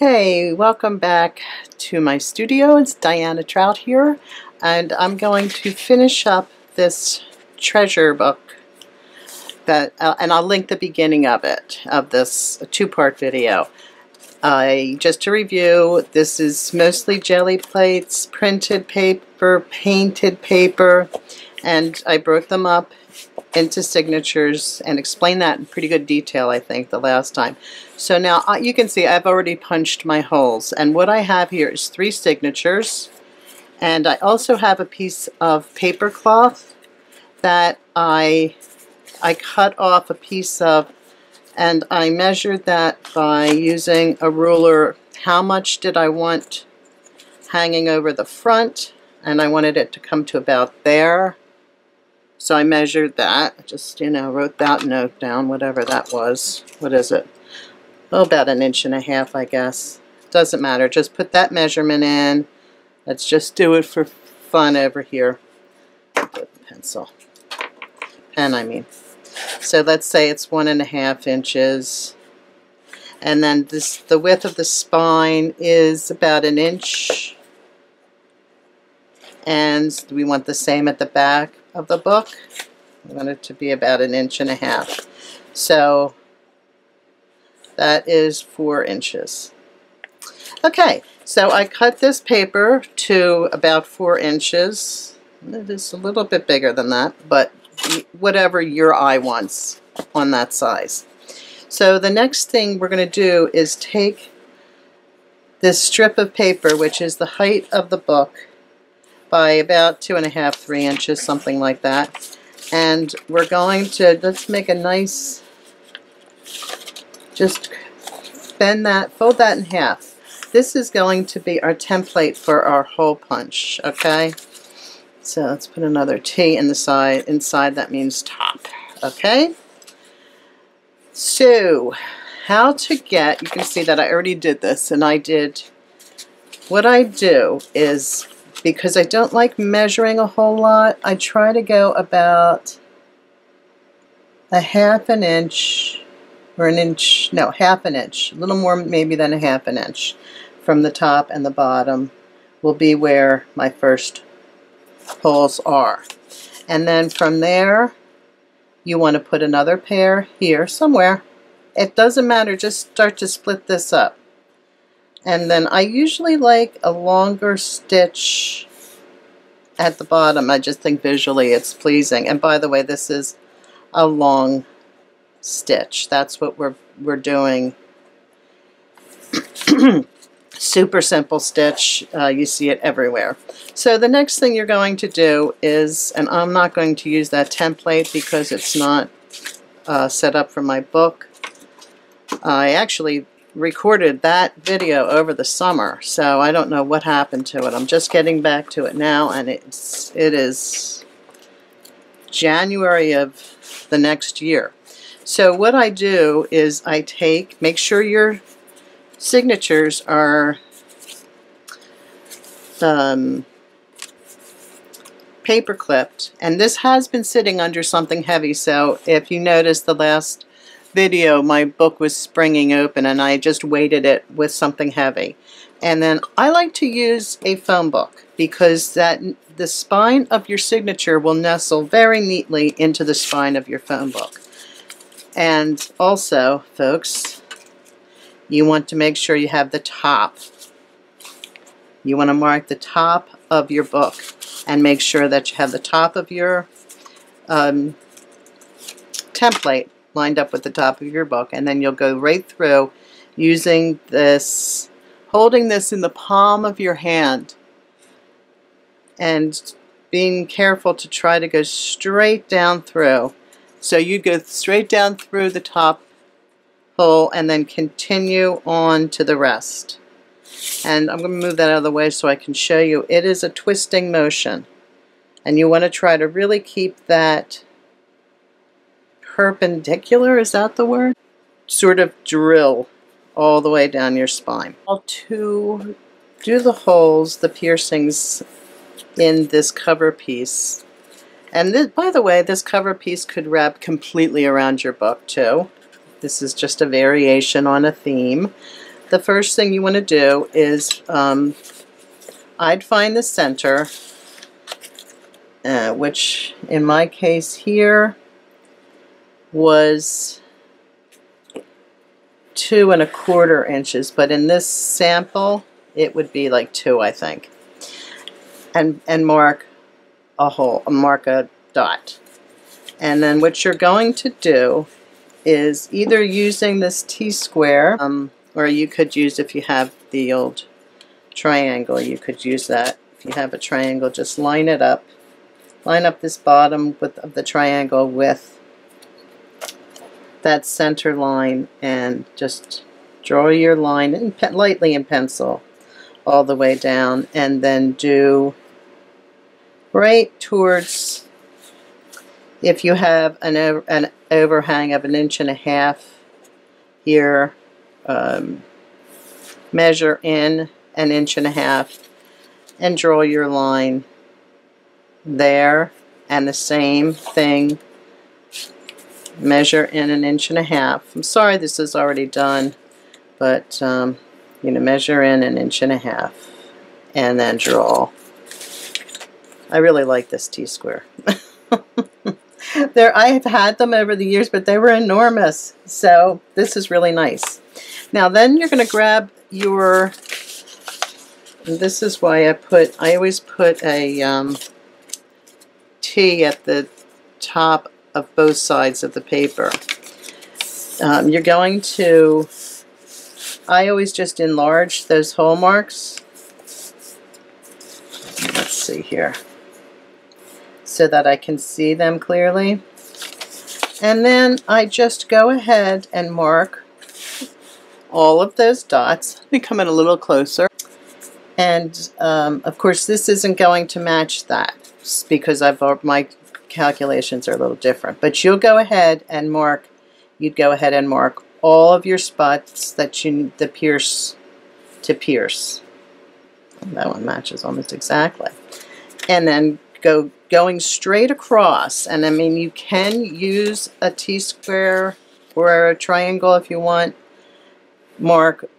Hey, welcome back to my studio. It's Diana Trout here, and I'm going to finish up this treasure book that, and I'll link the beginning of it, of this two-part video. Just to review, this is mostly jelly plates, printed paper, painted paper, and I broke them up into signatures and explained that in pretty good detail, I think, the last time. So now you can see I've already punched my holes, and what I have here is 3 signatures, and I also have a piece of paper cloth that I cut off a piece of, and I measured that by using a ruler. How much did I want hanging over the front, and I wanted it to come to about there. So I measured that, just, wrote that note down, whatever that was. What is it? Oh, about 1.5 inches, I guess. Doesn't matter, just put that measurement in. Let's just do it for fun over here. Pencil. Pen, I mean. So let's say it's 1.5 inches. And then the width of the spine is about 1 inch. And we want the same at the back of the book. We want it to be about 1.5 inches. So that is 4 inches. Okay, so I cut this paper to about 4 inches. It is a little bit bigger than that, but whatever your eye wants on that size. So the next thing we're going to do is take this strip of paper, which is the height of the book, by about 2.5, 3 inches, something like that. And we're going to, let's make a nice, just bend that, fold that in half. This is going to be our template for our hole punch, okay? So let's put another T in the side, inside, that means top, okay? So, how to get, you can see that I already did this, and what I do is, because I don't like measuring a whole lot, I try to go about 1/2 inch, or 1 inch, no, 1/2 inch, a little more maybe than 1/2 inch from the top, and the bottom will be where my first holes are. And then from there, you want to put another pair here somewhere. It doesn't matter, just start to split this up. And then I usually like a longer stitch at the bottom. I just think visually it's pleasing. And by the way, this is a long stitch. That's what we're doing. Super simple stitch. You see it everywhere. So the next thing you're going to do is, and I'm not going to use that template because it's not set up for my book. I actually recorded that video over the summer, so I don't know what happened to it. I'm just getting back to it now, and it is January of the next year. So what I do is I make sure your signatures are paper clipped, and this has been sitting under something heavy, so if you notice the last video, my book was springing open and I just weighted it with something heavy. And then I like to use a phone book because the spine of your signature will nestle very neatly into the spine of your phone book. And also, folks, you want to make sure you have the top. You want to mark the top of your book and make sure that you have the top of your template lined up with the top of your book, and then you'll go right through using this, holding this in the palm of your hand and being careful to try to go straight down through. So you go straight down through the top hole and then continue on to the rest. And I'm going to move that out of the way so I can show you. It is a twisting motion, and you want to try to really keep that perpendicular, is that the word? Sort of drill all the way down your spine. To do the holes, the piercings in this cover piece, and this, by the way, this cover piece could wrap completely around your book too. This is just a variation on a theme. the first thing you want to do is I'd find the center, which in my case here was 2 1/4 inches, but in this sample it would be like 2, I think. And mark a hole, mark a dot. And then what you're going to do is either using this T-square, or you could use, if you have the old triangle, you could use that. If you have a triangle, just line it up. Line up this bottom of the triangle with that center line, and just draw your line lightly in pencil all the way down, and then do right towards, if you have an overhang of 1.5 inches here, measure in 1.5 inches and draw your line there, and the same thing, measure in 1.5 inches. I'm sorry this is already done, but you know, measure in 1.5 inches and then draw. I really like this T-square. I have had them over the years, but they were enormous, so this is really nice. Now then you're going to grab your, and this is why I always put a T at the top of both sides of the paper. You're going to, I always just enlarge those hole marks. Let's see here, so that I can see them clearly. And then I just go ahead and mark all of those dots. Let me come in a little closer. And of course this isn't going to match that because my calculations are a little different. But you'll go ahead and mark, you'd go ahead and mark all of your spots that you need the pierce to pierce. That one matches almost exactly. And then going straight across, and I mean you can use a T-square or a triangle if you want. Mark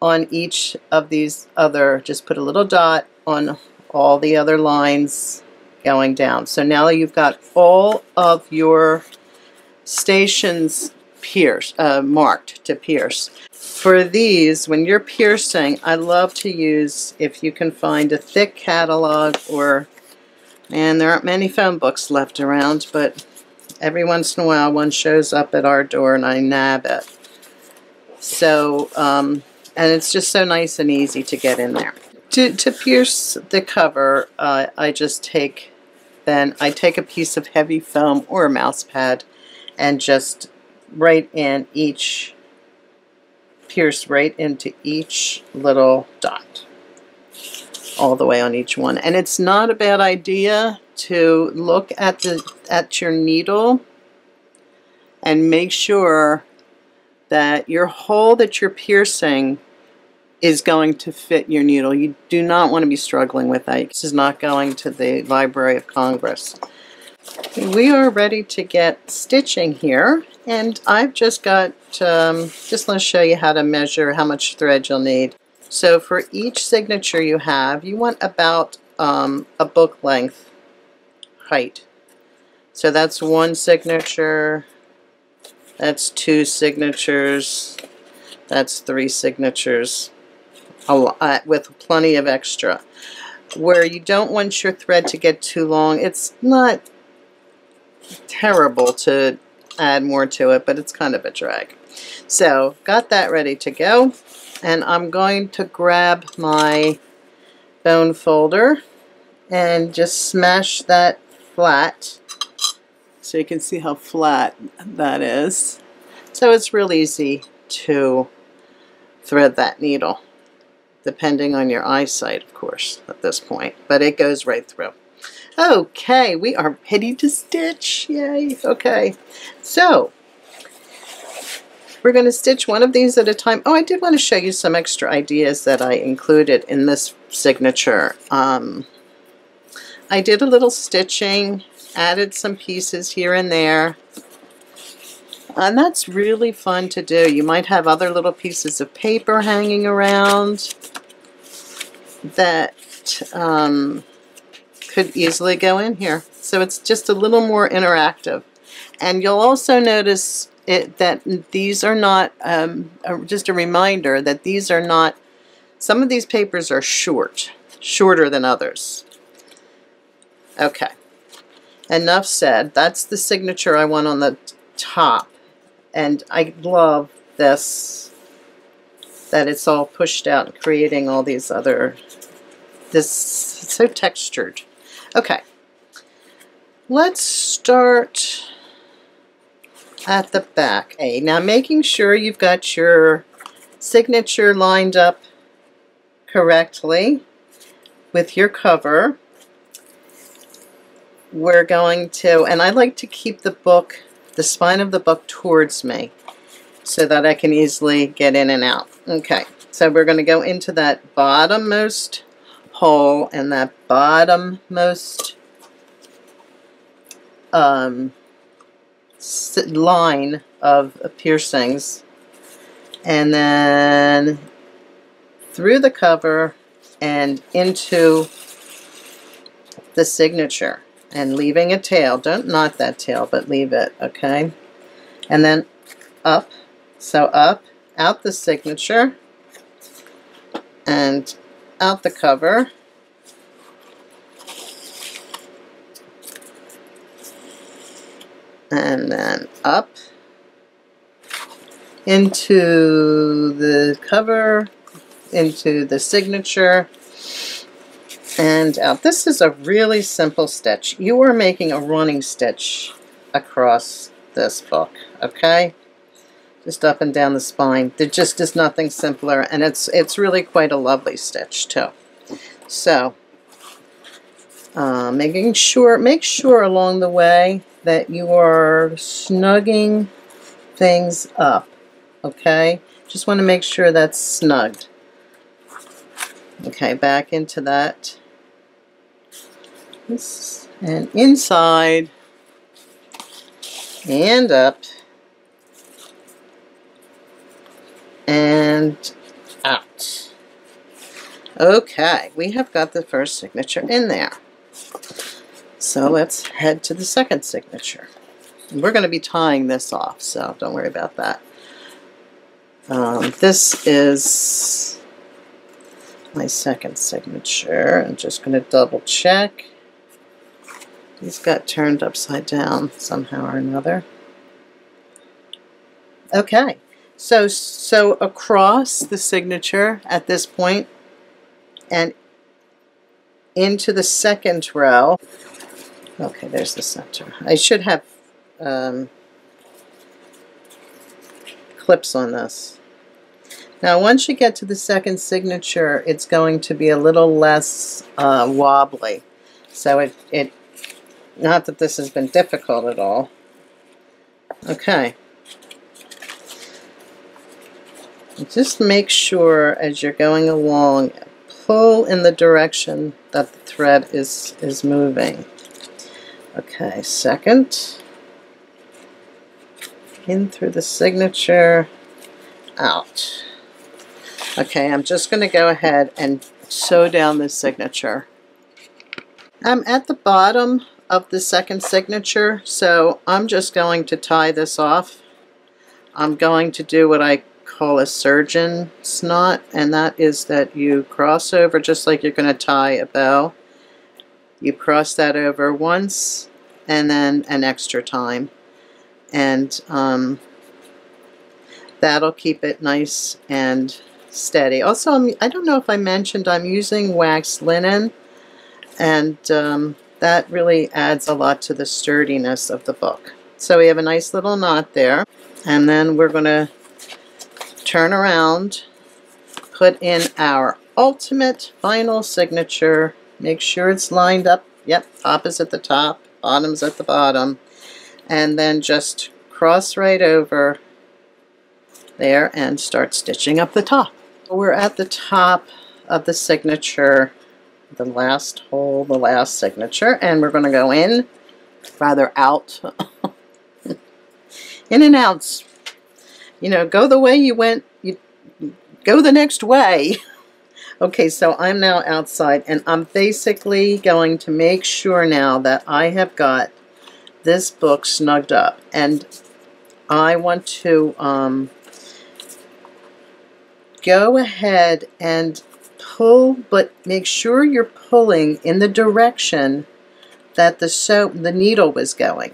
on each of these other, just put a little dot on all the other lines going down. So now you've got all of your stations marked to pierce. For these, when you're piercing, I love to use, if you can find a thick catalog, or, and there aren't many phone books left around, but every once in a while one shows up at our door and I nab it. So, and it's just so nice and easy to get in there. To pierce the cover, I just take, I take a piece of heavy foam or a mouse pad and just right in each, pierce right into each little dot, all the way on each one. And it's not a bad idea to look at your needle and make sure that your hole that you're piercing is going to fit your needle. You do not want to be struggling with that. This is not going to the Library of Congress. We are ready to get stitching here, and I've just got, just want to show you how to measure how much thread you'll need. So for each signature you have, you want about a book length height. So that's 1 signature, that's 2 signatures, that's 3 signatures, with plenty of extra. Where you don't want your thread to get too long, it's not terrible to add more to it, but it's kind of a drag. So got that ready to go, and I'm going to grab my bone folder and just smash that flat so you can see how flat that is. So it's real easy to thread that needle, depending on your eyesight, of course, at this point, but it goes right through. Okay, we are ready to stitch. Yay. Okay, so we're going to stitch one of these at a time. Oh, I did want to show you some extra ideas that I included in this signature. I did a little stitching, added some pieces here and there. And that's really fun to do. You might have other little pieces of paper hanging around that could easily go in here. So it's just a little more interactive. And you'll also notice that these are not, just a reminder that these are not, some of these papers are shorter than others. Okay, enough said. That's the signature I want on the top. And I love this, that it's all pushed out and creating all these other, it's so textured. Okay, let's start at the back. Okay, now making sure you've got your signature lined up correctly with your cover. We're going to, and I like to keep the book, the spine of the book towards me so that I can easily get in and out. Okay, so we're going to go into that bottommost hole and that bottommost line of piercings, and then through the cover and into the signature, and leaving a tail. Don't knot that tail, but leave it, okay? And then up, so up, out the signature, and out the cover, and then up into the cover, into the signature, and out. This is a really simple stitch. You are making a running stitch across this book, okay? Just up and down the spine. There just is nothing simpler, and it's really quite a lovely stitch too. So, make sure along the way that you are snugging things up, okay? Just want to make sure that's snugged. Okay, back into that. And inside and up and out. Okay, we have got the first signature in there. So let's head to the second signature. And we're going to be tying this off, so don't worry about that. This is my second signature. I'm just going to double check. These got turned upside down somehow or another. Okay, so across the signature at this point and into the second row. Okay, there's the center. I should have clips on this. Now once you get to the second signature, it's going to be a little less wobbly. So it not that this has been difficult at all. Okay. Just make sure as you're going along, pull in the direction that the thread is moving. Okay, second. In through the signature, out. Okay, I'm just going to go ahead and sew down this signature. I'm at the bottom of the second signature, so I'm just going to tie this off. I'm going to do what I call a surgeon's knot, and that is that you cross over just like you're going to tie a bow. You cross that over once and then an extra time, and that'll keep it nice and steady. Also, I don't know if I mentioned I'm using waxed linen, and that really adds a lot to the sturdiness of the book. So we have a nice little knot there, and then we're going to turn around, put in our ultimate final signature. Make sure it's lined up. Yep, top is at the top, bottom's at the bottom, and then just cross right over there and start stitching up the top. We're at the top of the signature, the last hole, the last signature, and we're going to go in, rather out, in and outs. You know, go the way you went, you go the next way. Okay, so I'm now outside, and I'm basically going to make sure now that I have got this book snugged up, and I want to go ahead and pull, but make sure you're pulling in the direction that the needle was going.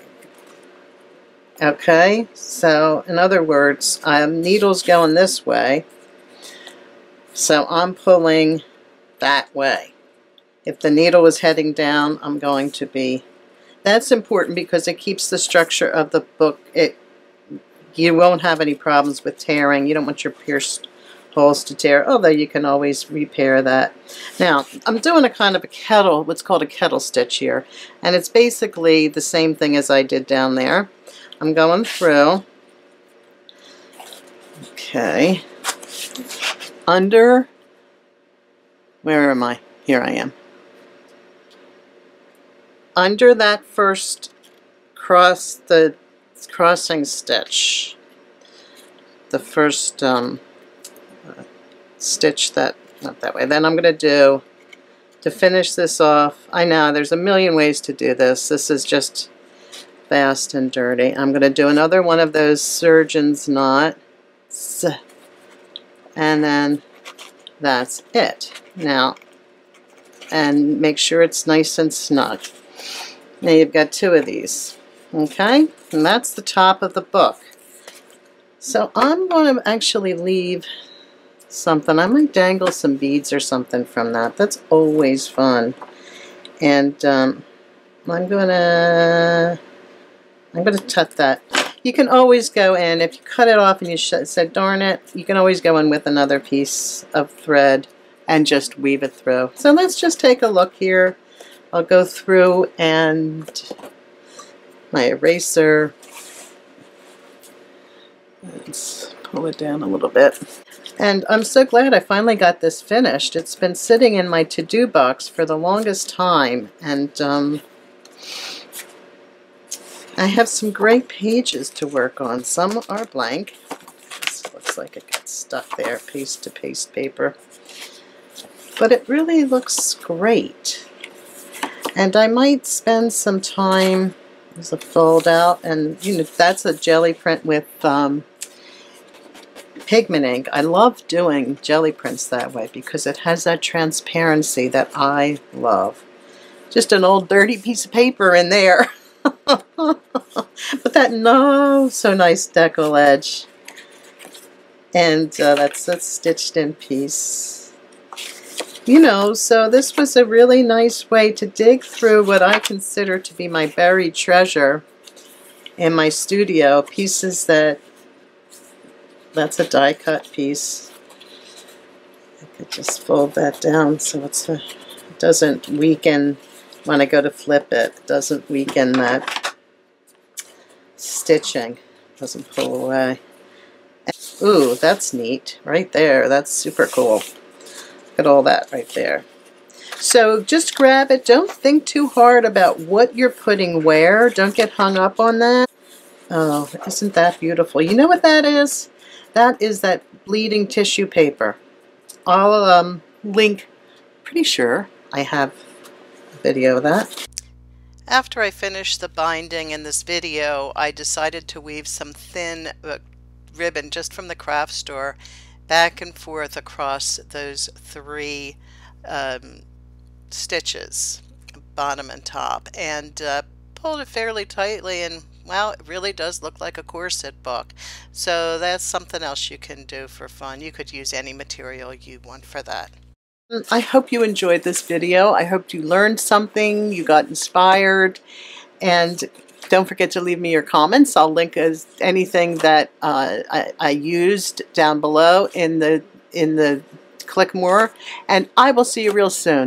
Okay, so in other words, needle's going this way, so I'm pulling that way. If the needle was heading down, I'm going to be... That's important because it keeps the structure of the book. You won't have any problems with tearing. You don't want your pierced holes to tear, although you can always repair that. Now, I'm doing a kind of a kettle, what's called a kettle stitch here, and it's basically the same thing as I did down there. I'm going through, okay, under, where am I? Here I am. Under that first crossing stitch, the first stitch that, not that way. Then I'm going to do, to finish this off, I know there's a million ways to do this. This is just fast and dirty. I'm going to do another one of those surgeon's knots, and then that's it. Now, and make sure it's nice and snug. Now you've got two of these, okay? And that's the top of the book. So I'm going to actually leave something. I might dangle some beads or something from that. That's always fun. And I'm gonna tuck that. You can always go in, if you cut it off and you said darn it, you can always go in with another piece of thread and just weave it through. So let's just take a look here. I'll go through and my eraser. Let's pull it down a little bit. And I'm so glad I finally got this finished. It's been sitting in my to-do box for the longest time, and I have some great pages to work on. Some are blank. This looks like it got stuck there, paste-to-paste paper. But it really looks great. And I might spend some time, there's a fold out, and you know, that's a jelly print with pigment ink. I love doing jelly prints that way because it has that transparency that I love. Just an old dirty piece of paper in there. But that so nice decal edge. And that's a stitched in piece. You know, so this was a really nice way to dig through what I consider to be my buried treasure in my studio. Pieces that's a die cut piece. I could just fold that down so it doesn't weaken when I go to flip it. It doesn't weaken that stitching. It doesn't pull away. Ooh, that's neat right there. That's super cool. Look at all that right there. So just grab it. Don't think too hard about what you're putting where. Don't get hung up on that. Oh, isn't that beautiful? You know what that is? That is that bleeding tissue paper. I'll link, pretty sure I have a video of that. After I finished the binding in this video, I decided to weave some thin ribbon just from the craft store back and forth across those three stitches, bottom and top, and pulled it fairly tightly, and wow, it really does look like a corset book. So that's something else you can do for fun. You could use any material you want for that. I hope you enjoyed this video. I hope you learned something, you got inspired, and don't forget to leave me your comments. I'll link anything that I used down below in the click more, and I will see you real soon.